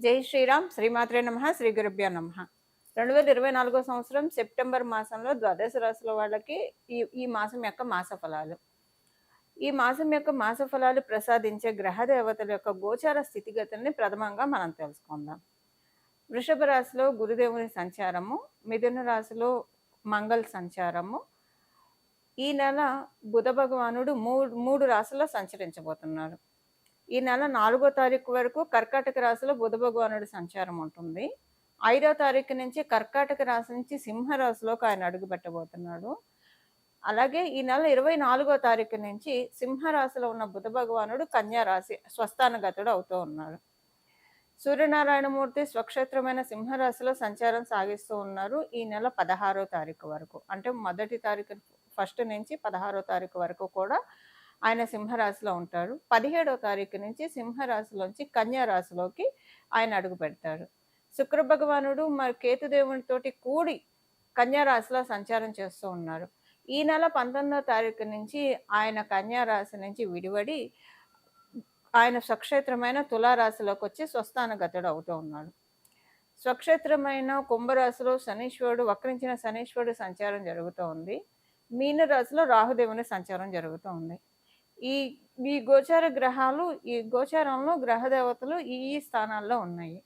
జై శ్రీరామ్ శ్రీమాత్రే నమః శ్రీ గురుభ్యో నమః 2024 సంవత్సరం సెప్టెంబర్ మాసంలో ద్వాదశ రాశుల వాళ్ళకి ఈ మాసం యొక్క మాస ఫలాలు. ఈ మాసం యొక్క మాస ఫలాలు ప్రసాదించే గ్రహ దేవతల యొక్క గోచార స్థితిగతుల్ని ప్రథమంగా మనం తెలుసుకుందాం. వృషభ రాశిలో గురుదేవుని సంచారము, మిథున రాశిలో మంగళ సంచారము. ఈ నెల బుధ భగవానుడు మూడు రాశుల్లో సంచరించబోతున్నారు. ఈ నెల 4వ తారీఖు వరకు కర్కాటక రాశిలో బుధ భగవానుడి సంచారం ఉంటుంది. 5వ తారీఖు నుంచి కర్కాటక రాశి నుంచి సింహ రాశిలోకి ఆయన అడుగు పెట్టబోతున్నాడు. అలాగే ఈ నెల 24వ తారీఖు నుంచి సింహ రాశిలో ఉన్న బుధ భగవానుడు కన్యా రాశి స్వస్థానగతుడు అవుతూ ఉన్నాడు. సూర్యనారాయణమూర్తి స్వక్షేత్రమైన సింహరాశిలో సంచారం సాగిస్తూ ఉన్నారు ఈ నెల 16వ తారీఖు వరకు. అంటే మొదటి తారీఖు ఫస్ట్ నుంచి 16వ తారీఖు వరకు కూడా ఆయన సింహరాశిలో ఉంటారు. 17వ తారీఖు నుంచి సింహరాశిలోంచి కన్యా రాశిలోకి ఆయన అడుగు పెడతారు. శుక్ర భగవానుడు మరి కేతుదేవునితోటి కూడి కన్యా రాశిలో సంచారం చేస్తూ ఉన్నారు. ఈ నెల 19వ తారీఖు నుంచి ఆయన కన్యా రాశి నుంచి విడివడి ఆయన స్వక్షేత్రమైన తులారాశిలోకి వచ్చి స్వస్థానగతుడు అవుతూ ఉన్నాడు. స్వక్షేత్రమైన కుంభరాశిలో శనీశ్వరుడు వక్రించిన శనీశ్వరుడు సంచారం జరుగుతూ ఉంది. మీనరాశిలో రాహుదేవుని సంచారం జరుగుతూ ఉంది. ఈ ఈ గోచార గ్రహాలు ఈ గోచారంలో గ్రహ దేవతలు ఈ స్థానాల్లో ఉన్నాయి.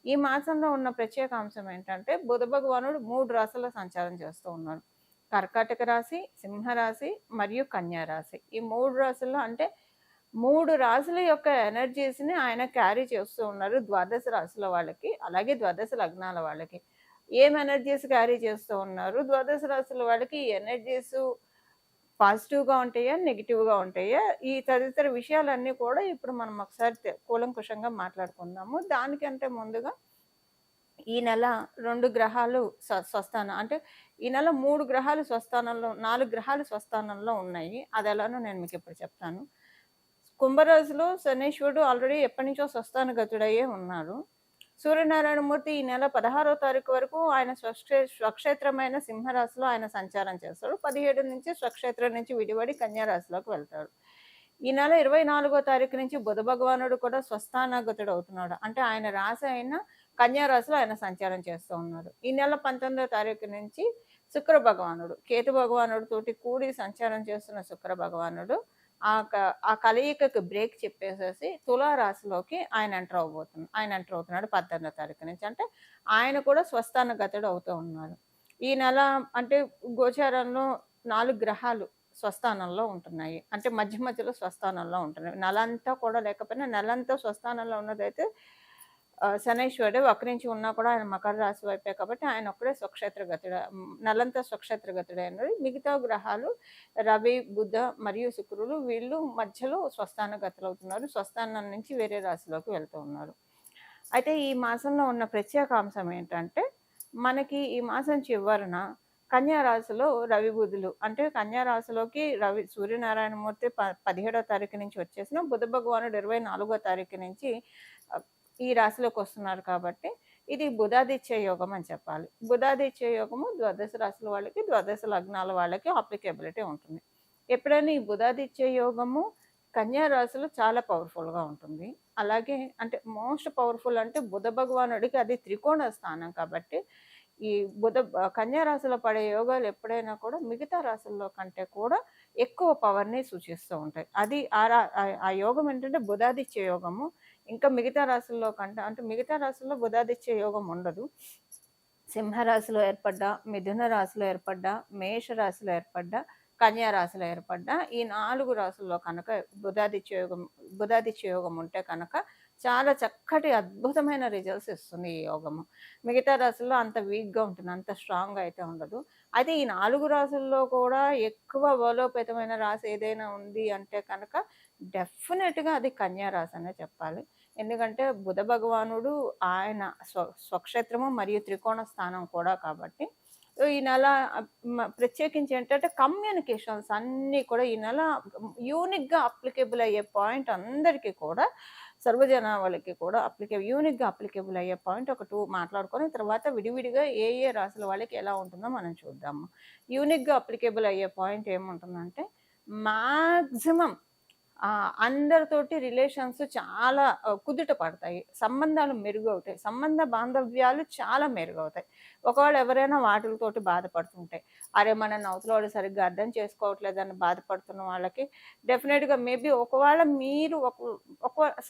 ఈ మాసంలో ఉన్న ప్రత్యేక అంశం ఏంటంటే బుధ భగవానుడు 3 రాశుల్లో సంచారం చేస్తూ ఉన్నాడు. కర్కాటక రాశి, సింహరాశి మరియు కన్యా రాశి. ఈ 3 రాశుల్లో అంటే 3 రాశుల యొక్క ఎనర్జీస్ని ఆయన క్యారీ చేస్తూ ఉన్నారు ద్వాదశ రాశుల వాళ్ళకి, అలాగే ద్వాదశ లగ్నాల వాళ్ళకి. ఏం ఎనర్జీస్ క్యారీ చేస్తూ ఉన్నారు? ద్వాదశ రాశుల వాళ్ళకి ఈ ఎనర్జీస్ పాజిటివ్గా ఉంటాయా, నెగిటివ్గా ఉంటాయా, ఈ తదితర విషయాలన్నీ కూడా ఇప్పుడు మనం ఒకసారి కూలంకుషంగా మాట్లాడుకుందాము. దానికంటే ముందుగా ఈ నెల 2 గ్రహాలు స్వస్థానం అంటే ఈ నెల 3 గ్రహాలు స్వస్థానంలో 4 గ్రహాలు స్వస్థానంలో ఉన్నాయి. అది ఎలానో నేను మీకు ఇప్పుడు చెప్తాను. కుంభరాశిలో శనీశ్వరుడు ఆల్రెడీ ఎప్పటి నుంచో స్వస్థానగతుడయ్యే ఉన్నారు. సూర్యనారాయణమూర్తి ఈ నెల 16వ తారీఖు వరకు ఆయన స్వక్షేత్రమైన సింహరాశిలో ఆయన సంచారం చేస్తాడు. 17 నుంచి స్వక్షేత్రం నుంచి విడివడి కన్యారాశిలోకి వెళ్తాడు. ఈ నెల 24వ తారీఖు నుంచి బుధ భగవానుడు కూడా స్వస్థానగతుడు అవుతున్నాడు. అంటే ఆయన రాశి అయిన కన్యారాశిలో ఆయన సంచారం చేస్తూ ఉన్నారు. ఈ నెల 19వ తారీఖు నుంచి శుక్ర భగవానుడు కేతు భగవానుడు తోటి కూడి సంచారం చేస్తున్న శుక్ర భగవానుడు ఆ కలయికకు బ్రేక్ చెప్పేసేసి తులారాశిలోకి ఆయన ఎంటర్ అవుతున్నాడు 18వ తారీఖు నుంచి. అంటే ఆయన కూడా స్వస్థానగతుడు అవుతూ ఉన్నారు. ఈ నెల అంటే గోచారంలో 4 గ్రహాలు స్వస్థానంలో ఉంటున్నాయి. అంటే మధ్య మధ్యలో స్వస్థానంలో ఉంటున్నాయి. నెలంతా కూడా లేకపోయినా నెలంతా స్వస్థానంలో ఉన్నదైతే శనైశ్వరుడు వక్రించి ఉన్నా కూడా ఆయన మకర రాశి వైపే కాబట్టి ఆయన ఒక్కడే నెలంతా స్వక్షేత్రగతుడే అన్నది. మిగతా గ్రహాలు రవి, బుధ మరియు శుక్రులు వీళ్ళు మధ్యలో స్వస్థానగతులు అవుతున్నారు. స్వస్థానం నుంచి వేరే రాశిలోకి వెళ్తూ ఉన్నారు. అయితే ఈ మాసంలో ఉన్న ప్రత్యేక అంశం ఏంటంటే మనకి ఈ మాసం చివరన కన్యా రాశిలో రవి బుధులు అంటే కన్యా రాశిలోకి సూర్యనారాయణమూర్తి 17వ తారీఖు నుంచి వచ్చేసిన బుధ భగవానుడు 24వ తారీఖు నుంచి ఈ రాశిలోకి వస్తున్నారు కాబట్టి ఇది బుధాదిత్య యోగం అని చెప్పాలి. బుధాదిత్య యోగము ద్వాదశ రాశుల వాళ్ళకి, ద్వాదశ లగ్నాల వాళ్ళకి అప్లికేబిలిటీ ఉంటుంది. ఎప్పుడైనా ఈ బుధాదిత్య యోగము కన్యా రాశిలో చాలా పవర్ఫుల్గా ఉంటుంది. అలాగే అంటే మోస్ట్ పవర్ఫుల్ అంటే బుధ భగవానుడికి అది త్రికోణ స్థానం కాబట్టి ఈ కన్యా రాశిలో పడే యోగాలు ఎప్పుడైనా కూడా మిగతా రాశుల్లో కంటే కూడా ఎక్కువ పవర్ని సూచిస్తూ ఉంటాయి. అది ఆ యోగం ఏంటంటే బుధాదిత్య యోగము. ఇంకా మిగతా రాశుల్లో కంటే అంటే మిగతా రాశుల్లో బుధాదిత్య యోగం ఉండదు. సింహరాశిలో ఏర్పడ్డా, మిథున రాశిలో ఏర్పడ్డా, మేష రాశిలో ఏర్పడ్డా, కన్యా రాశిలో ఏర్పడ్డా ఈ 4 రాశుల్లో కనుక బుధాదిత్య యోగం ఉంటే కనుక చాలా చక్కటి అద్భుతమైన రిజల్ట్స్ ఇస్తుంది ఈ యోగము. మిగతా రాశుల్లో అంత వీక్గా ఉంటుంది, అంత స్ట్రాంగ్గా అయితే ఉండదు. అయితే ఈ 4 రాశుల్లో కూడా ఎక్కువ బలోపేతమైన రాశి ఏదైనా ఉంది అంటే కనుక డెఫినెట్గా అది కన్యా రాశి అనే చెప్పాలి. ఎందుకంటే బుధ భగవానుడు ఆయన స్వక్షేత్రము మరియు త్రికోణ స్థానం కూడా కాబట్టి ఈ నెల ప్రత్యేకించి ఏంటంటే కమ్యూనికేషన్స్ అన్నీ కూడా ఈ నెల యూనిక్గా అప్లికేబుల్ అయ్యే పాయింట్ అందరికీ కూడా సర్వజనావళికి కూడా యూనిక్గా అప్లికేబుల్ అయ్యే పాయింట్ ఒక 2 మాట్లాడుకొని తర్వాత విడివిడిగా ఏ రాశుల వాళ్ళకి ఎలా ఉంటుందో మనం చూద్దాము. యూనిక్గా అప్లికేబుల్ అయ్యే పాయింట్ ఏముంటుందంటే మ్యాక్సిమం అందరితోటి రిలేషన్స్ చాలా కుదుట పడతాయి. సంబంధాలు మెరుగవుతాయి. సంబంధ బాంధవ్యాలు చాలా మెరుగవుతాయి. ఒకవేళ ఎవరైనా వాటిలతోటి బాధపడుతుంటే, అరే! మనల్ని అవతలోడు సరిగ్గా అర్థం చేసుకోవట్లేదని బాధపడుతున్న వాళ్ళకి డెఫినిట్‌గా మేబీ ఒకవేళ మీరు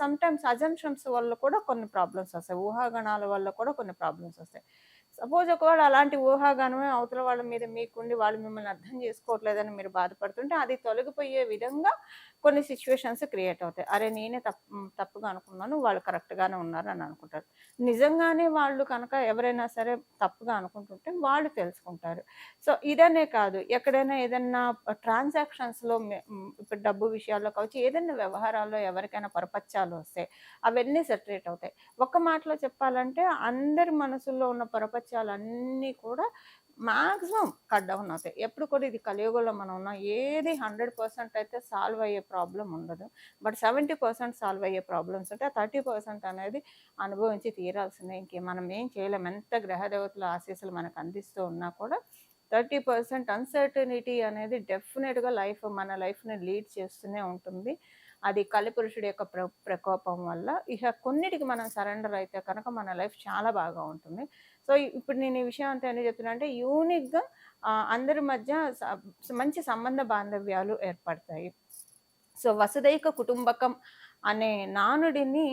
సమ్‌టైమ్స్ అజంప్షన్స్ వల్ల కూడా కొన్ని ప్రాబ్లమ్స్ వస్తాయి. ఊహాగానాల వల్ల కూడా కొన్ని ప్రాబ్లమ్స్ వస్తాయి. సపోజ్ ఒకవేళ అలాంటి ఊహాగానమే అవతల వాళ్ళ మీద మీకుండి వాళ్ళు మిమ్మల్ని అర్థం చేసుకోవట్లేదని మీరు బాధపడుతుంటే, అది తొలగిపోయే విధంగా కొన్ని సిట్యుయేషన్స్ క్రియేట్ అవుతాయి. అరే! నేనే తప్పుగా అనుకున్నాను. వాళ్ళు కరెక్ట్‌గానే ఉన్నారు అని అనుకుంటారు. నిజంగానే వాళ్ళు కనుక ఎవరైనా సరే తప్పుగా అనుకుంటుంటే వాళ్ళు తెలుసుకుంటారు. సో, ఇదనే కాదు ఎక్కడైనా ఏదన్నా ట్రాన్సాక్షన్స్‌లో ఇప్పుడు డబ్బు విషయాల్లో కావచ్చు, ఏదైనా వ్యవహారాల్లో ఎవరికైనా పొరపచ్చాలు వస్తాయి. అవన్నీ సెటరేట్ అవుతాయి. ఒక్క మాటలో చెప్పాలంటే అందరి మనసుల్లో ఉన్న పొరపచ్చాలన్నీ కూడా మాక్సిమం కట్ డౌన్ అవుతాయి. ఎప్పుడు కూడా ఇది కలియుగంలో మనం ఉన్నాం. ఏది 100% అయితే సాల్వ్ అయ్యే ప్రాబ్లమ్ ఉండదు. బట్ 70% సాల్వ్ అయ్యే ప్రాబ్లమ్స్ ఉంటాయి. ఆ 30% అనేది అనుభవించి తీరాల్సిందే. మనం ఏం చేయలేం. ఎంత గ్రహదేవతల ఆశీస్సులు మనకు అందిస్తూ ఉన్నా కూడా 30% అన్‌సర్టెనిటీ అనేది డెఫినిట్‌గా మన లైఫ్‌ని లీడ్ చేస్తూనే ఉంటుంది. అది కలిపురుషుడి యొక్క ప్రకోపం వల్ల. ఇక కొన్నిటికి మనం సరెండర్ అయితే కనుక మన లైఫ్ చాలా బాగా ఉంటుంది. సో, ఇప్పుడు నేను ఈ విషయం అంతా ఎందుకు చెప్తున్నా అంటే యూనిక్‌గా అందరి మధ్య మంచి సంబంధ బాంధవ్యాలు ఏర్పడతాయి. సో, వసుదైక కుటుంబకం అనే నానుడిని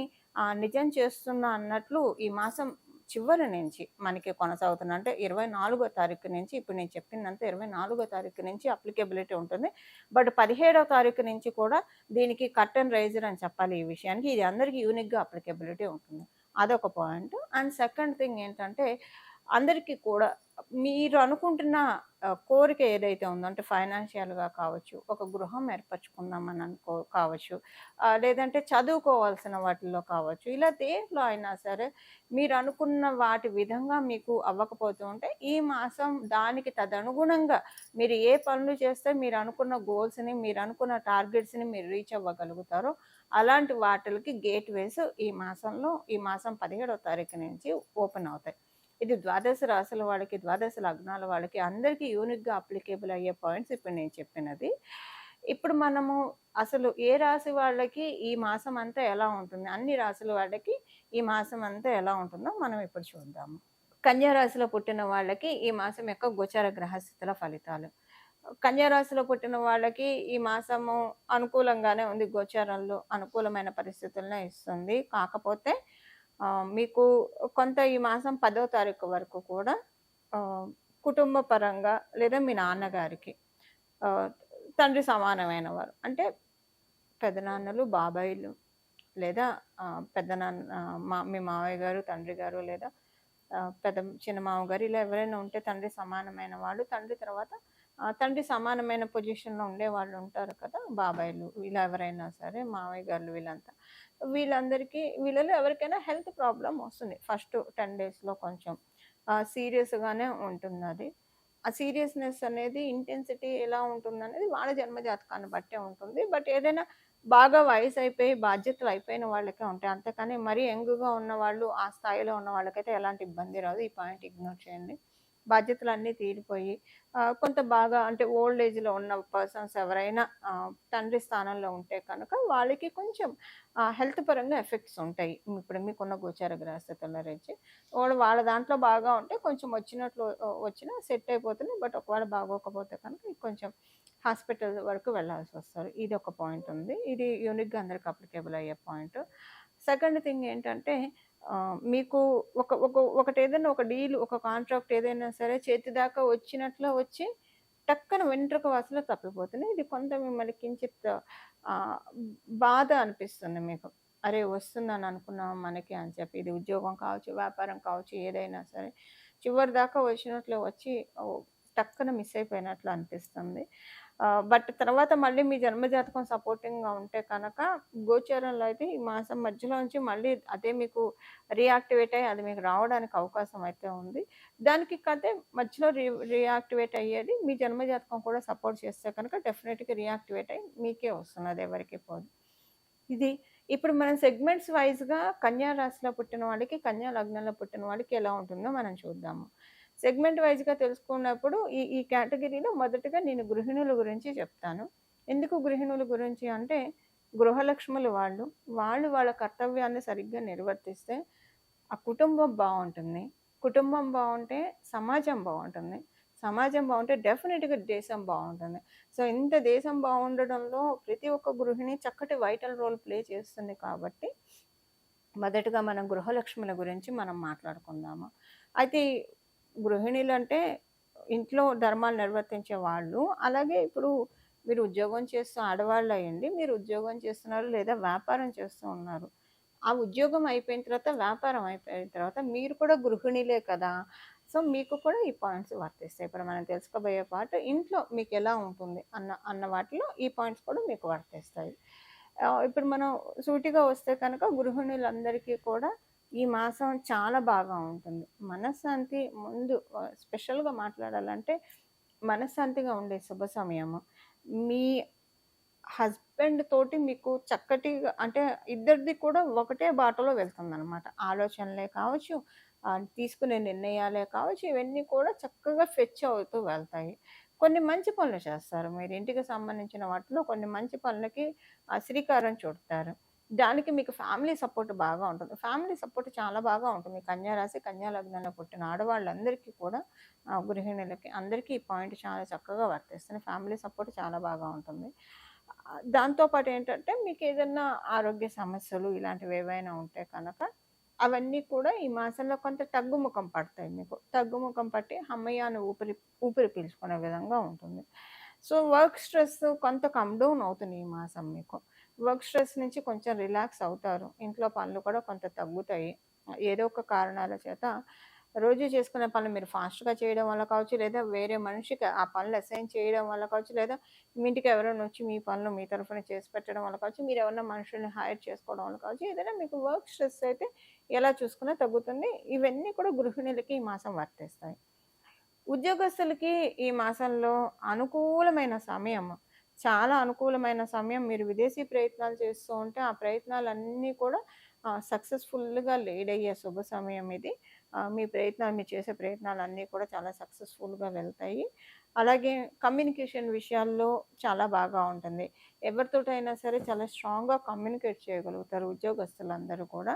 నిజం చేస్తున్నా అన్నట్లు ఈ మాసం చివరి నుంచి మనకి కొనసాగుతుంది. అంటే 24వ తారీఖు నుంచి ఇప్పుడు నేను చెప్పిందంతా 24వ తారీఖు నుంచి అప్లికేబిలిటీ ఉంటుంది. బట్ 17వ తారీఖు నుంచి కూడా దీనికి కర్టెన్ రైజర్ అని చెప్పాలి ఈ విషయానికి. ఇది అందరికీ యూనిక్‌గా అప్లికేబిలిటీ ఉంటుంది. అదొక పాయింట్. అండ్ సెకండ్ థింగ్ ఏంటంటే అందరికీ కూడా మీరు అనుకుంటున్న కోరిక ఏదైతే ఉందో అంటే ఫైనాన్షియల్‌గా కావచ్చు, ఒక గృహం ఏర్పరచుకుందామని కావచ్చు, లేదంటే చదువుకోవాల్సిన వాటిల్లో కావచ్చు, ఇలా దేంట్లో అయినా సరే మీరు అనుకున్న వాటి విధంగా మీకు అవ్వకపోతూ ఉంటే, ఈ మాసం దానికి తదనుగుణంగా మీరు ఏ పనులు చేస్తే మీరు అనుకున్న గోల్స్‌ని, మీరు అనుకున్న టార్గెట్స్‌ని మీరు రీచ్ అవ్వగలుగుతారో, అలాంటి వాటిలకి గేట్‌వేస్ ఈ మాసం 17వ తారీఖు నుంచి ఓపెన్ అవుతాయి. ఇది ద్వాదశ రాశుల వాళ్ళకి, ద్వాదశ లగ్నాల వాళ్ళకి అందరికీ యూనిక్‌గా అప్లికేబుల్ అయ్యే పాయింట్స్ ఇప్పుడు నేను చెప్పినది. ఇప్పుడు మనము అసలు ఏ రాశి వాళ్ళకి ఈ మాసం అంతా ఎలా ఉంటుంది? అన్ని రాశుల వాళ్ళకి ఈ మాసం అంతా ఎలా ఉంటుందో మనం ఇప్పుడు చూద్దాము. కన్యా రాశిలో పుట్టిన వాళ్ళకి ఈ మాసం యొక్క గోచార గ్రహస్థితుల ఫలితాలు. కన్యా రాశిలో పుట్టిన వాళ్ళకి ఈ మాసము అనుకూలంగానే ఉంది. గోచారంలో అనుకూలమైన పరిస్థితులనే ఇస్తుంది. కాకపోతే మీకు కొంత ఈ మాసం 10వ తారీఖు వరకు కూడా ఆహ్, కుటుంబ పరంగా లేదా మీ నాన్నగారికి ఆహ్, తండ్రి సమానమైన వారు. అంటే పెదనాన్నలు, బాబాయిలు లేదా మీ మావయ్య గారు, తండ్రి గారు లేదా చిన్న మామగారు ఇలా ఎవరైనా ఉంటే తండ్రి సమానమైన వాళ్ళు. తండ్రి తర్వాత తండ్రి సమానమైన పొజిషన్‌లో ఉండేవాళ్ళు ఉంటారు కదా! బాబాయిలు ఇలా ఎవరైనా సరే మామయ్య గారులు వీళ్ళంతా. వీళ్ళలో ఎవరికైనా హెల్త్ ప్రాబ్లమ్ వస్తుంది. ఫస్ట్ 10 డేస్‌లో కొంచెం సీరియస్‌గానే ఉంటుందది. ఆ సీరియస్‌నెస్ అనేది ఇంటెన్సిటీ ఎలా ఉంటుందనేది వాళ్ళ జన్మ జాతకాన్ని బట్టే ఉంటుంది. బట్ ఏదైనా బాగా వయసైపోయి బాధ్యతలు అయిపోయిన వాళ్ళకే ఉంటాయి. అంతేకాని మరీ యంగ్‌గా ఉన్నవాళ్ళు, ఆ స్థాయిలో ఉన్న వాళ్ళకైతే ఎలాంటి ఇబ్బంది రాదు. ఈ పాయింట్ ఇగ్నోర్ చేయండి. బాధ్యతలన్నీ తీరిపోయి కొంత బాగా అంటే ఓల్డ్ ఏజ్‌లో ఉన్న పర్సన్స్ ఎవరైనా తండ్రి స్థానంలో ఉంటే కనుక వాళ్ళకి కొంచెం హెల్త్ పరంగా ఎఫెక్ట్స్ ఉంటాయి. ఇప్పుడు మీకున్న గోచార గ్రహస్థితుల రీత్యా. వాళ్ళ దాంట్లో బాగా ఉంటే కొంచెం వచ్చినా సెట్ అయిపోతుంది. బట్ ఒకవేళ బాగోకపోతే కనుక కొంచెం హాస్పిటల్ వరకు వెళ్ళాల్సొస్తారు. ఇది ఒక పాయింట్ ఉంది. ఇది యూనిక్‌గా అందరికి అప్లికేబుల్ అయ్యే పాయింట్. సెకండ్ థింగ్ ఏంటంటే మీకు ఒకటేదైనా ఒక డీల్, ఒక కాంట్రాక్ట్ ఏదైనా సరే చేతి దాకా వచ్చినట్లు వచ్చి టక్కన వెంట్రుక వాసులో తప్పిపోతుంది. ఇది కొంత మిమ్మల్ని కించిత్ ఆహ్, బాధ అనిపిస్తుంది మీకు. అరే! వస్తుందని అనుకున్నాం మనకి అని చెప్పి. ఇది ఉద్యోగం కావచ్చు, వ్యాపారం కావచ్చు ఏదైనా సరే. చివరి దాకా వచ్చినట్లు వచ్చి టక్కున మిస్ అయిపోయినట్లు అనిపిస్తుంది. బట్ తర్వాత మళ్ళీ మీ జన్మజాతకం సపోర్టింగ్‌గా ఉంటే కనుక గోచారంలో అయితే ఈ మాసం మధ్యలో నుంచి మళ్ళీ అదే మీకు రీయాక్టివేట్ అయ్యి అది మీకు రావడానికి అవకాశం అయితే ఉంది. దానికి కదే మధ్యలో రీయాక్టివేట్ అయ్యేది మీ జన్మజాతకం కూడా సపోర్ట్ చేస్తే కనుక డెఫినిట్‌గా రీయాక్టివేట్ అయ్యి మీకే వస్తుంది. అది ఎవరికీ పోదు. ఇది ఇప్పుడు మనం సెగ్మెంట్స్ వైస్‌గా కన్యా రాశిలో పుట్టిన వాళ్ళకి, కన్యా లగ్నంలో పుట్టిన వాళ్ళకి ఎలా ఉంటుందో మనం చూద్దాము. సెగ్మెంట్ వైస్‌గా తెలుసుకున్నప్పుడు ఈ కేటగిరీలో మొదటగా నేను గృహిణుల గురించి చెప్తాను. ఎందుకు గృహిణుల గురించి అంటే గృహలక్ష్ములు వాళ్ళు. వాళ్ళు వాళ్ళ కర్తవ్యాన్ని సరిగ్గా నిర్వర్తిస్తే ఆ కుటుంబం బావుంటుంది. కుటుంబం బావుంటే సమాజం బావుంటుంది. సమాజం బావుంటే డెఫినిట్‌గా దేశం బావుంటుంది. సో, ఇంత దేశం బావుండడంలో ప్రతి ఒక్క గృహిణి చక్కటి వైటల్ రోల్ ప్లే చేస్తుంది కాబట్టి, మొదటగా మనం గృహలక్ష్ముల గురించి మనం మాట్లాడుకుందాము. అయితే గృహిణులంటే ఇంట్లో ధర్మాలు నిర్వర్తించే వాళ్ళు. అలాగే ఇప్పుడు మీరు ఉద్యోగం చేస్తూ ఆడవాళ్ళయ్యుండి మీరు ఉద్యోగం చేస్తున్నారు లేదా వ్యాపారం చేస్తూ ఉన్నారు. ఆ ఉద్యోగం అయిపోయిన తర్వాత, వ్యాపారం అయిపోయిన తర్వాత మీరు కూడా గృహిణులే కదా! సో, మీకు కూడా ఈ పాయింట్స్ వర్తిస్తాయి. ఇప్పుడు మనం తెలుసుకోబోయే పార్ట్ ఇంట్లో మీకెలా ఉంటుంది అన్న వాటిలో ఈ పాయింట్స్ కూడా మీకు వర్తిస్తాయి. ఇప్పుడు మనం సూటిగా వస్తే కనుక గృహిణులందరికీ కూడా ఈ మాసం చాలా బాగా ఉంటుంది. మనశ్శాంతి ముందు స్పెషల్‌గా మాట్లాడాలంటే మనశ్శాంతిగా ఉండే శుభ సమయము. మీ హస్బెండ్ తోటి మీకు చక్కటిగా అంటే ఇద్దరిది కూడా ఒకటే బాటలో వెళ్తుందనమాట. ఆలోచనలే కావచ్చు, తీసుకునే నిర్ణయాలే కావచ్చు, ఇవన్నీ కూడా చక్కగా ఫెచ్ అవుతూ వెళ్తాయి. కొన్ని మంచి పనులు చేస్తారు. మీరు ఇంటికి సంబంధించిన వాటిలో కొన్ని మంచి పనులకి శ్రీకారం చుడతారు. దానికి మీకు ఫ్యామిలీ సపోర్ట్ బాగా ఉంటుంది. ఫ్యామిలీ సపోర్ట్ చాలా బాగా ఉంటుంది. కన్యా రాశి, కన్యా లగ్నంలో పుట్టిన ఆడవాళ్ళందరికీ కూడా గృహిణులకి అందరికీ ఈ పాయింట్ చాలా చక్కగా వర్తిస్తుంది. ఫ్యామిలీ సపోర్ట్ చాలా బాగా ఉంటుంది. దాంతో పాటేంటంటే మీకేదన్నా ఆరోగ్య సమస్యలు ఇలాంటివేవైనా ఉంటే కనక అవన్నీ కూడా ఈ మాసంలో కొంత తగ్గుముఖం పడతాయి మీకు. తగ్గుముఖం పట్టి హమ్మయ్య! అని ఊపిరి ఊపిరి పీల్చుకునే విధంగా ఉంటుంది. సో, వర్క్ స్ట్రెస్ కొంత కమ్ డౌన్ అవుతుంది ఈ మాసం మీకు. వర్క్ స్ట్రెస్ నుంచి కొంచెం రిలాక్స్ అవుతారు. ఇంట్లో పనులు కూడా కొంత తగ్గుతాయి. ఏదో ఒక కారణాల చేత రోజు చేసుకునే పనులు మీరు ఫాస్ట్‌గా చేయడం వల్ల కావచ్చు, లేదా వేరే మనిషికి ఆ పనులు అసైన్ చేయడం వల్ల కావచ్చు, లేదా మీ ఇంటికి ఎవరైనా వచ్చి మీ పనులు మీ తరఫున చేసి పెట్టడం వల్ల కావచ్చు, మీరెవరన్నా మనుషుల్ని హైర్ చేసుకోవడం వల్ల కావచ్చు, ఏదైనా మీకు వర్క్ స్ట్రెస్ అయితే ఎలా చూసుకున్నా తగ్గుతుంది. ఇవన్నీ కూడా గృహిణులకి ఈ మాసం వర్తిస్తాయి. ఉద్యోగస్తులకి ఈ మాసంలో అనుకూలమైన సమయం. చాలా అనుకూలమైన సమయం. మీరు విదేశీ ప్రయత్నాలు చేస్తూ ఉంటే, ఆ ప్రయత్నాలన్నీ కూడా సక్సెస్‌ఫుల్‌గా లీడ్ అయ్యే శుభ సమయం ఇది. మీ ప్రయత్నాలు మీరు చేసే ప్రయత్నాలన్నీ కూడా చాలా సక్సెస్‌ఫుల్‌గా వెళ్తాయి. అలాగే కమ్యూనికేషన్ విషయాల్లో చాలా బాగా ఉంటుంది. ఎవరితోటైనా సరే చాలా స్ట్రాంగ్‌గా కమ్యూనికేట్ చేయగలుగుతారు ఉద్యోగస్తులందరూ కూడా.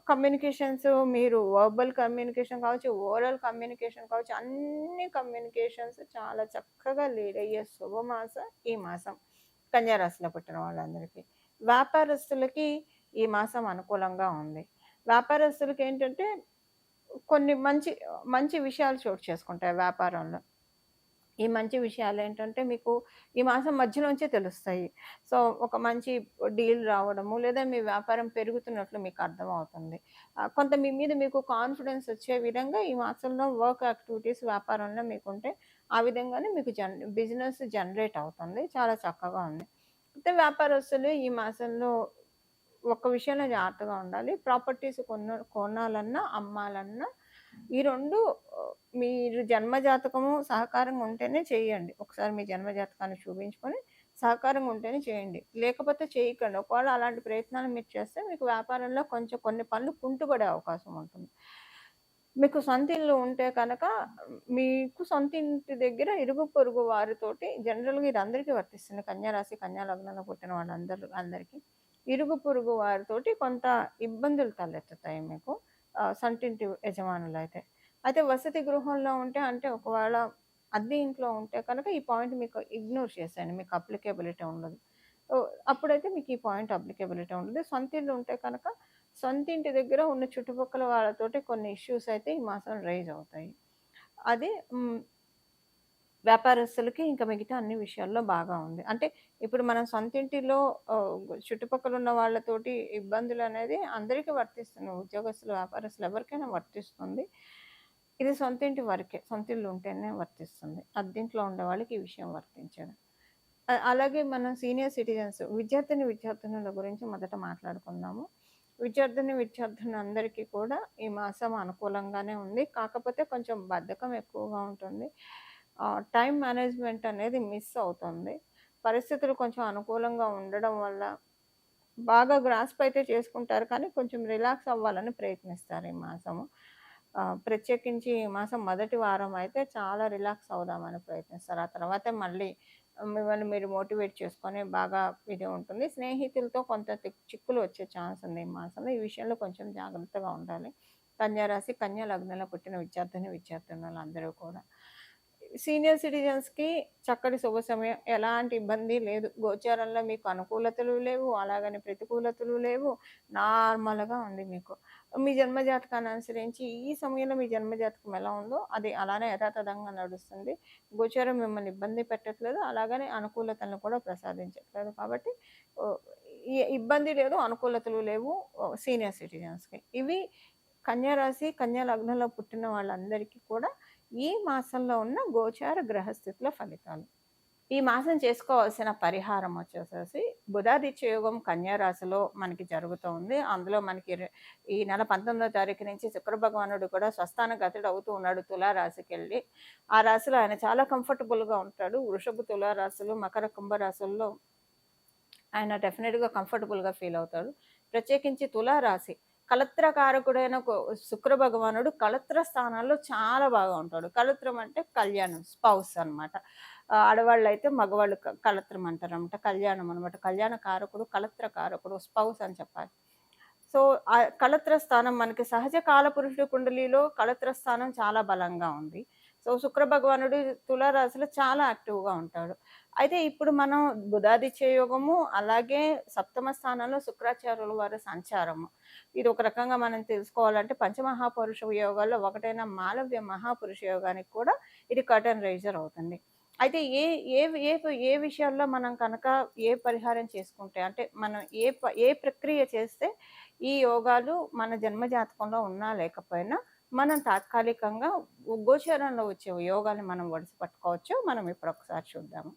కమ్యూనికేషన్స్ మీరు వర్బల్ కమ్యూనికేషన్ కావచ్చు, ఓరల్ కమ్యూనికేషన్ కావచ్చు, అన్ని కమ్యూనికేషన్స్ చాలా చక్కగా లీడ్ అయ్యే శుభమాసం ఈ మాసం. కన్యా రాశిలో పుట్టిన వాళ్ళందరికీ. వ్యాపారస్తులకి ఈ మాసం అనుకూలంగా ఉంది. వ్యాపారస్తులకేంటంటే కొన్ని మంచి మంచి విషయాలు చోటు చేసుకుంటాయి వ్యాపారంలో. ఈ మంచి విషయాలేంటంటే మీకు ఈ మాసం మధ్యలోంచే తెలుస్తాయి. సో, ఒక మంచి డీల్ రావడము, లేదా మీ వ్యాపారం పెరుగుతున్నట్లు మీకు అర్థమవుతుంది. కొంత మీ మీద మీకు కాన్ఫిడెన్స్ వచ్చే విధంగా ఈ మాసంలో వర్క్ యాక్టివిటీస్ వ్యాపారంలో మీకుంటే, ఆ విధంగానే మీకు బిజినెస్ జనరేట్ అవుతుంది. చాలా చక్కగా ఉంది. అయితే వ్యాపారస్తులు ఈ మాసంలో ఒక్క విషయంలో జాగ్రత్తగా ఉండాలి. ప్రాపర్టీస్ కొనాలన్నా, అమ్మాలన్నా ఈ 2 మీరు జన్మ జాతకము సహకారంగా ఉంటేనే చేయండి. ఒకసారి మీ జన్మ జాతకాన్ని చూపించుకొని సహకారంగా ఉంటేనే చేయండి. లేకపోతే చేయకండి. ఒకవేళ అలాంటి ప్రయత్నాలు మీరు చేస్తే మీకు వ్యాపారంలో కొంచెం కొన్ని పనులు కుంటుపడే అవకాశం ఉంటుంది. మీకు సొంత ఇల్లు ఉంటే కనుక మీకు సొంత ఇంటి దగ్గర ఇరుగు పొరుగు వారితోటి జనరల్‌గా ఇది అందరికీ వర్తిస్తుంది. కన్యా రాశి, కన్యా లగ్నంలో పుట్టిన అందరికీ. ఇరుగు పొరుగు వారితోటి కొంత ఇబ్బందులు తలెత్తుతాయి మీకు. సొంతింటి యజమానులైతే. అయితే వసతి గృహంలో ఉంటే అంటే ఒకవేళ అద్దె ఇంట్లో ఉంటే కనుక ఈ పాయింట్ మీకు ఇగ్నోర్ చేసేయండి. మీకు అప్లికేబిలిటీ ఉండదు. అప్పుడైతే మీకు ఈ పాయింట్ అప్లికేబిలిటీ ఉండదు. సొంత ఇల్లు ఉంటే కనుక సొంతింటి దగ్గర ఉన్న చుట్టుపక్కల వాళ్ళతోటి కొన్ని ఇష్యూస్ అయితే ఈ మాసం రైజ్ అవుతాయి. అది వ్యాపారస్తులకి ఇంకా మిగతా అన్ని విషయాల్లో బాగా ఉంది. అంటే ఇప్పుడు మనం సొంతింటిలో చుట్టుపక్కల ఉన్న వాళ్ళతోటి ఇబ్బందులనేది అందరికీ వర్తిస్తుంది. ఉద్యోగస్తులు, వ్యాపారస్తులు ఎవరికైనా వర్తిస్తుంది. ఇది సొంతింటి వరకే. సొంతిల్లు ఉంటేనే వర్తిస్తుంది. అద్దింట్లో ఉండేవాళ్ళకి ఈ విషయం వర్తించదు. అలాగే మనం సీనియర్ సిటిజన్స్ విద్యార్థినుల గురించి మొదట మాట్లాడుకుందాము. విద్యార్థినులందరికీ కూడా ఈ మాసం అనుకూలంగానే ఉంది. కాకపోతే కొంచెం బద్ధకం ఎక్కువగా ఉంటుంది. టైమ్ మేనేజ్‌మెంట్ అనేది మిస్ అవుతుంది. పరిస్థితులు కొంచెం అనుకూలంగా ఉండడం వల్ల బాగా గ్రాస్ప్ అయితే చేసుకుంటారు. కానీ కొంచెం రిలాక్స్ అవ్వాలని ప్రయత్నిస్తారు ఈ మాసము. ప్రత్యేకించి ఈ మాసం మొదటి వారం అయితే చాలా రిలాక్స్ అవుదామని ప్రయత్నిస్తారు. ఆ తర్వాతే మళ్ళీ మిమ్మల్ని మీరు మోటివేట్ చేసుకొని బాగా ఇది ఉంటుంది. స్నేహితులతో కొంత చిక్కులు వచ్చే ఛాన్స్ ఉంది ఈ మాసంలో. ఈ విషయంలో కొంచెం జాగ్రత్తగా ఉండాలి. కన్యా రాశి, కన్యా లగ్నంలో పుట్టిన విద్యార్థినులందరూ కూడా. సీనియర్ సిటిజన్స్‌కి చక్కటి శుభ సమయం. ఎలాంటి ఇబ్బంది లేదు. గోచారంలో మీకు అనుకూలతలు లేవు. అలాగని ప్రతికూలతలు లేవు. నార్మల్‌గా ఉంది మీకు. మీ జన్మ జాతకాన్ని అనుసరించి ఈ సమయంలో మీ జన్మ జాతకం ఎలా ఉందో అది అలానే యథాతథంగా నడుస్తుంది. గోచారం మిమ్మల్ని ఇబ్బంది పెట్టట్లేదు. అలాగని అనుకూలతలను కూడా ప్రసాదించట్లేదు. కాబట్టి ఓహ్, ఇబ్బంది లేదు. అనుకూలతలు లేవు సీనియర్ సిటిజన్స్‌కి. ఇవి కన్యా రాశి, కన్యా లగ్నంలో పుట్టిన వాళ్ళందరికీ కూడా ఈ మాసంలో ఉన్న గోచార గ్రహస్థితుల ఫలితాలు. ఈ మాసం చేసుకోవాల్సిన పరిహారం వచ్చేసేసి బుధాదిత్య యోగం కన్యా రాశిలో మనకి జరుగుతోంది. అందులో మనకి ఈ నెల 19వ తారీఖు నుంచి శుక్ర భగవానుడు కూడా స్వస్థాన గతుడు అవుతూ ఉన్నాడు తులా రాశికెళ్ళి. ఆ రాశిలో ఆయన చాలా కంఫర్టబుల్‌గా ఉంటాడు. వృషభ, తులా రాశులు, మకర, కుంభ రాశుల్లో ఆయన డెఫినెట్‌గా కంఫర్టబుల్‌గా ఫీల్ అవుతాడు. ప్రత్యేకించి తులా రాశి కళత్రకారకుడైన శుక్ర భగవానుడు కళత్ర స్థానాల్లో చాలా బాగా ఉంటాడు. కళత్రం అంటే కళ్యాణం, స్పౌస్ అనమాట. ఆడవాళ్ళైతే మగవాళ్ళు కళత్రం అంటారనమాట. కళ్యాణం అనమాట. కళ్యాణ కారకుడు, కళత్ర కారకుడు, స్పౌస్ అని చెప్పాలి. సో, కళత్ర స్థానం మనకి సహజ కాలపురుషుడి కుండలిలో కళత్ర స్థానం చాలా బలంగా ఉంది. సో, శుక్ర భగవానుడు తులారాశిలో చాలా యాక్టివ్‌గా ఉంటాడు. అయితే ఇప్పుడు మనం బుధాదిత్య యోగము, అలాగే సప్తమ స్థానంలో శుక్రాచార్యుల వారి సంచారము. ఇది ఒక రకంగా మనం తెలుసుకోవాలంటే పంచమహాపురుష యోగాల్లో ఒకటైన మాలవ్య మహాపురుష యోగానికి కూడా ఇది కర్టెన్ రైజర్ అవుతుంది. అయితే ఏ ఏ ఏ ఏ విషయాల్లో మనం కనుక ఏ పరిహారం చేసుకుంటే అంటే మనం ఏ ప్రక్రియ చేస్తే ఈ యోగాలు మన జన్మ జాతకంలో ఉన్నా లేకపోయినా మనం తాత్కాలికంగా గోచరంలో వచ్చే యోగాన్ని మనం ఒడిసి పట్టుకోవచ్చు. మనం ఇప్పుడు ఒకసారి చూద్దాము.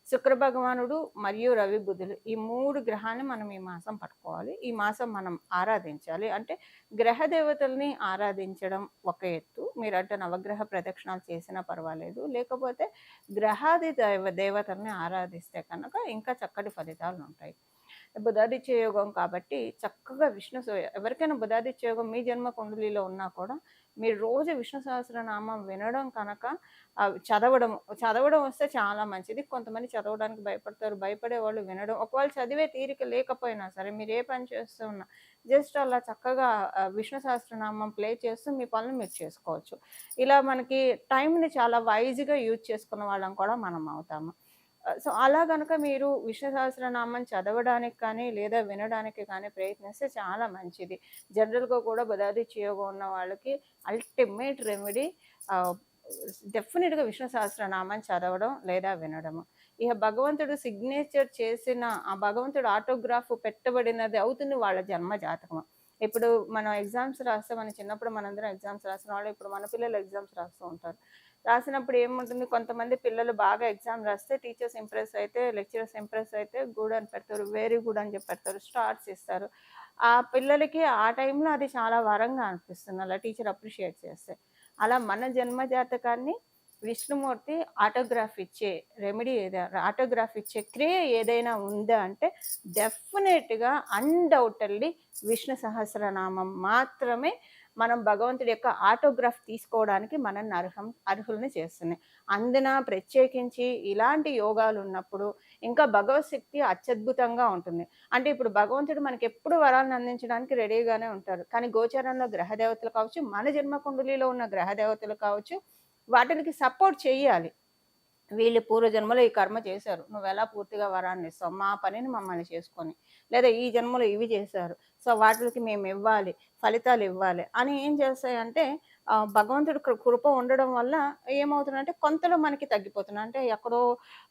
శుక్ర భగవానుడు మరియు రవి బుధులు ఈ 3 గ్రహాన్ని మనం ఈ మాసం పట్టుకోవాలి. ఈ మాసం మనం ఆరాధించాలి. అంటే గ్రహ దేవతల్ని ఆరాధించడం ఒక ఎత్తు. మీరంటే నవగ్రహ ప్రదక్షిణాలు చేసినా పర్వాలేదు. లేకపోతే గ్రహాది దేవతల్ని ఆరాధిస్తే కనుక ఇంకా చక్కటి ఫలితాలుంటాయి. బుధాదిత్య యోగం కాబట్టి చక్కగా ఎవరికైనా బుధాదిత్య యోగం మీ జన్మ కుండలిలో ఉన్నా కూడా మీరు రోజు విష్ణు సహస్రనామం వినడం కనుక చదవడం వస్తే చాలా మంచిది. కొంతమంది చదవడానికి భయపడతారు. భయపడే వాళ్ళు వినడం. ఒకవేళ చదివే తీరిక లేకపోయినా సరే మీరు ఏ పని చేస్తూ ఉన్నా జస్ట్ అలా చక్కగా విష్ణు సహస్రనామం ప్లే చేస్తూ మీ పనులు మీరు చేసుకోవచ్చు. ఇలా మనకి టైంని చాలా వైజ్‌గా యూజ్ చేసుకున్న వాళ్ళం కూడా మనం అవుతాము. సో, అలా గనక మీరు విష్ణు సహస్రనామం చదవడానికి కానీ, లేదా వినడానికి కానీ ప్రయత్నిస్తే చాలా మంచిది. జనరల్‌గా కూడా బుధాదిత్య యోగం ఉన్న వాళ్ళకి అల్టిమేట్ రెమెడీ డెఫినిట్‌గా విష్ణు సహస్రనామం చదవడం లేదా వినడము. ఇక భగవంతుడు సిగ్నేచర్ చేసిన ఆ భగవంతుడు ఆటోగ్రాఫ్ పెట్టబడినది అవుతుంది వాళ్ళ జన్మ జాతకం. ఇప్పుడు మనం ఎగ్జామ్స్ రాస్తే మన చిన్నప్పుడు మనందరం ఎగ్జామ్స్ రాసిన వాళ్ళు ఇప్పుడు మన పిల్లలు ఎగ్జామ్స్ రాస్తూ ఉంటారు. రాసినప్పుడు ఏముంటుంది కొంతమంది పిల్లలు బాగా ఎగ్జామ్ రాస్తే టీచర్స్ ఇంప్రెస్ అయితే, లెక్చరర్స్ ఇంప్రెస్ అయితే గుడ్ అని పెడతారు. వెరీ గుడ్ అని చెప్పి పెడతారు. స్టార్స్ ఇస్తారు. ఆ పిల్లలకి ఆ టైంలో అది చాలా వరంగా అనిపిస్తుంది. అలా టీచర్ అప్రిషియేట్ చేస్తే. అలా మన జన్మ జాతకాన్ని విష్ణుమూర్తి ఆటోగ్రాఫ్ ఇచ్చే క్రియ ఏదైనా ఉందా అంటే డెఫినెట్‌గా అన్‌డౌటెడ్‌లీ విష్ణు సహస్రనామం మాత్రమే మనం భగవంతుడి యొక్క ఆటోగ్రాఫ్ తీసుకోవడానికి మనల్ని అర్హుల్ని చేస్తున్నాయి. అందున ప్రత్యేకించి ఇలాంటి యోగాలు ఉన్నప్పుడు ఇంకా భగవత్ శక్తి అత్యద్భుతంగా ఉంటుంది. అంటే ఇప్పుడు భగవంతుడు మనకి ఎప్పుడు వరాలను అందించడానికి రెడీగానే ఉంటారు. కానీ గోచరంలో గ్రహ దేవతలు కావచ్చు, మన జన్మ కుండలిలో ఉన్న గ్రహ దేవతలు కావచ్చు, వాటికి సపోర్ట్ చేయాలి. వీళ్ళు పూర్వజన్మలో ఈ కర్మ చేశారు. నువ్వెలా పూర్తిగా వరాన్ని ఇస్తావు? మా పనిని మమ్మల్ని చేసుకొని. లేదా ఈ జన్మలో ఇవి చేశారు. సో, వాటికి మేమివ్వాలి, ఫలితాలివ్వాలి అని ఏం చేస్తాయంటే భగవంతుడి కృప ఉండడం వల్ల ఏమవుతుందంటే కొంతలో మనకి తగ్గిపోతున్నాయి. అంటే ఎక్కడో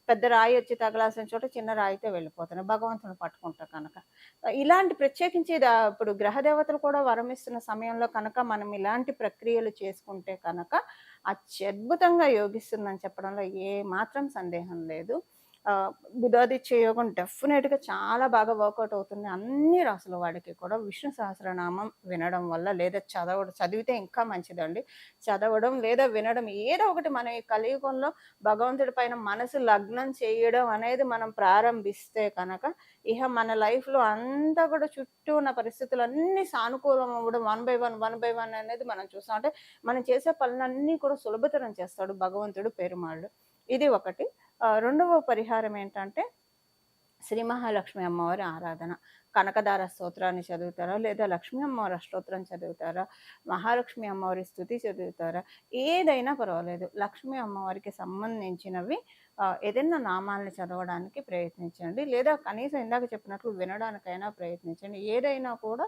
పెద్ద రాయి వచ్చి తగలాల్సిన చోట చిన్న రాయితో వెళ్ళిపోతున్నాయి. భగవంతుడిని పట్టుకుంటా కనుక. ఇలాంటి ప్రత్యేకించి ఇప్పుడు గ్రహ దేవతలు కూడా వరమిస్తున్న సమయంలో కనుక మనం ఇలాంటి ప్రక్రియలు చేసుకుంటే కనుక అత్యద్భుతంగా యోగిస్తుందని చెప్పడంలో ఏమాత్రం సందేహం లేదు. బుధాదిత్య యోగం డెఫినెట్‌గా చాలా బాగా వర్కౌట్ అవుతుంది. అన్ని రాసుల వాడికి కూడా విష్ణు సహస్రనామం వినడం వల్ల లేదా చదివితే ఇంకా మంచిదండి. చదవడం లేదా వినడం ఏదో ఒకటి మనం ఈ కలియుగంలో భగవంతుడి పైన మనసు లగ్నం చేయడం అనేది మనం ప్రారంభిస్తే కనుక ఇహ మన లైఫ్‌లో అంతా కూడా చుట్టూ ఉన్న పరిస్థితులన్నీ సానుకూలం అవ్వడం వన్ బై వన్ అనేది మనం చూస్తాం. అంటే మనం చేసే పనులన్నీ కూడా సులభతరం చేస్తాడు భగవంతుడు పెరుమాళ్ళు. ఇది ఒకటి. రెండవ పరిహారం ఏంటంటే శ్రీ మహాలక్ష్మి అమ్మవారి ఆరాధన. కనకదార స్తోత్రాన్ని చదువుతారా? లేదా లక్ష్మీ అమ్మవారి అష్టోత్తరం చదువుతారా? మహాలక్ష్మి అమ్మవారి స్తుతి చదువుతారా? ఏదైనా పర్వాలేదు. లక్ష్మీ అమ్మవారికి సంబంధించినవి ఏదైనా నామాల్ని చదవడానికి ప్రయత్నించండి. లేదా కనీసం ఇందాక చెప్పినట్లు వినడానికైనా ప్రయత్నించండి. ఏదైనా కూడా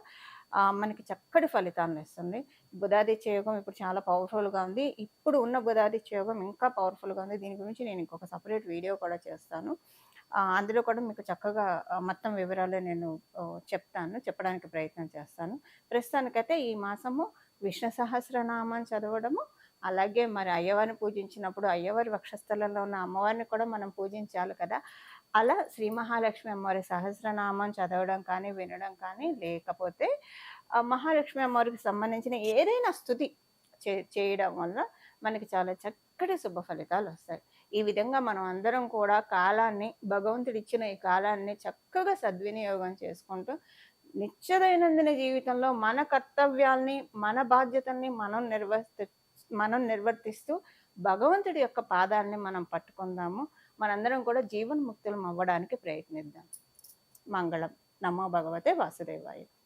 మనకి చక్కటి ఫలితాలనిస్తుంది. బుధాదిత్య యోగం ఇప్పుడు చాలా పవర్‌ఫుల్‌గా ఉంది. ఇప్పుడు ఉన్న బుధాదిత్య యోగం ఇంకా పవర్‌ఫుల్‌గా ఉంది. దీని గురించి నేను ఇంకొక సెపరేట్ వీడియో కూడా చేస్తాను. అందులో కూడా మీకు చక్కగా మొత్తం వివరాలు నేను చెప్పడానికి ప్రయత్నం చేస్తాను. ప్రస్తుతానికైతే ఈ మాసము విష్ణు సహస్రనామం చదవడము, అలాగే మరి అయ్యవారిని పూజించినప్పుడు అయ్యవారి వక్షస్థలంలో ఉన్న అమ్మవారిని కూడా మనం పూజించాలి కదా! అలా శ్రీ మహాలక్ష్మి అమ్మవారి సహస్రనామం చదవడం కానీ, వినడం కానీ, లేకపోతే మహాలక్ష్మి అమ్మవారికి సంబంధించిన ఏదైనా స్తుతి చేయడం వల్ల మనకి చాలా చక్కటి శుభ ఫలితాలొస్తాయి. ఈ విధంగా మనం అందరం కూడా భగవంతుడిచ్చిన ఈ కాలాన్ని చక్కగా సద్వినియోగం చేసుకుంటూ, నిత్య దైనందిన జీవితంలో మన కర్తవ్యాల్ని, మన బాధ్యతల్ని మనం నిర్వర్తిస్తూ భగవంతుడి యొక్క పాదాల్ని మనం పట్టుకుందాము. మనందరం కూడా జీవన్ముక్తులం అవ్వడానికి ప్రయత్నిద్దాం. మంగళం. నమో భగవతే వాసుదేవాయ.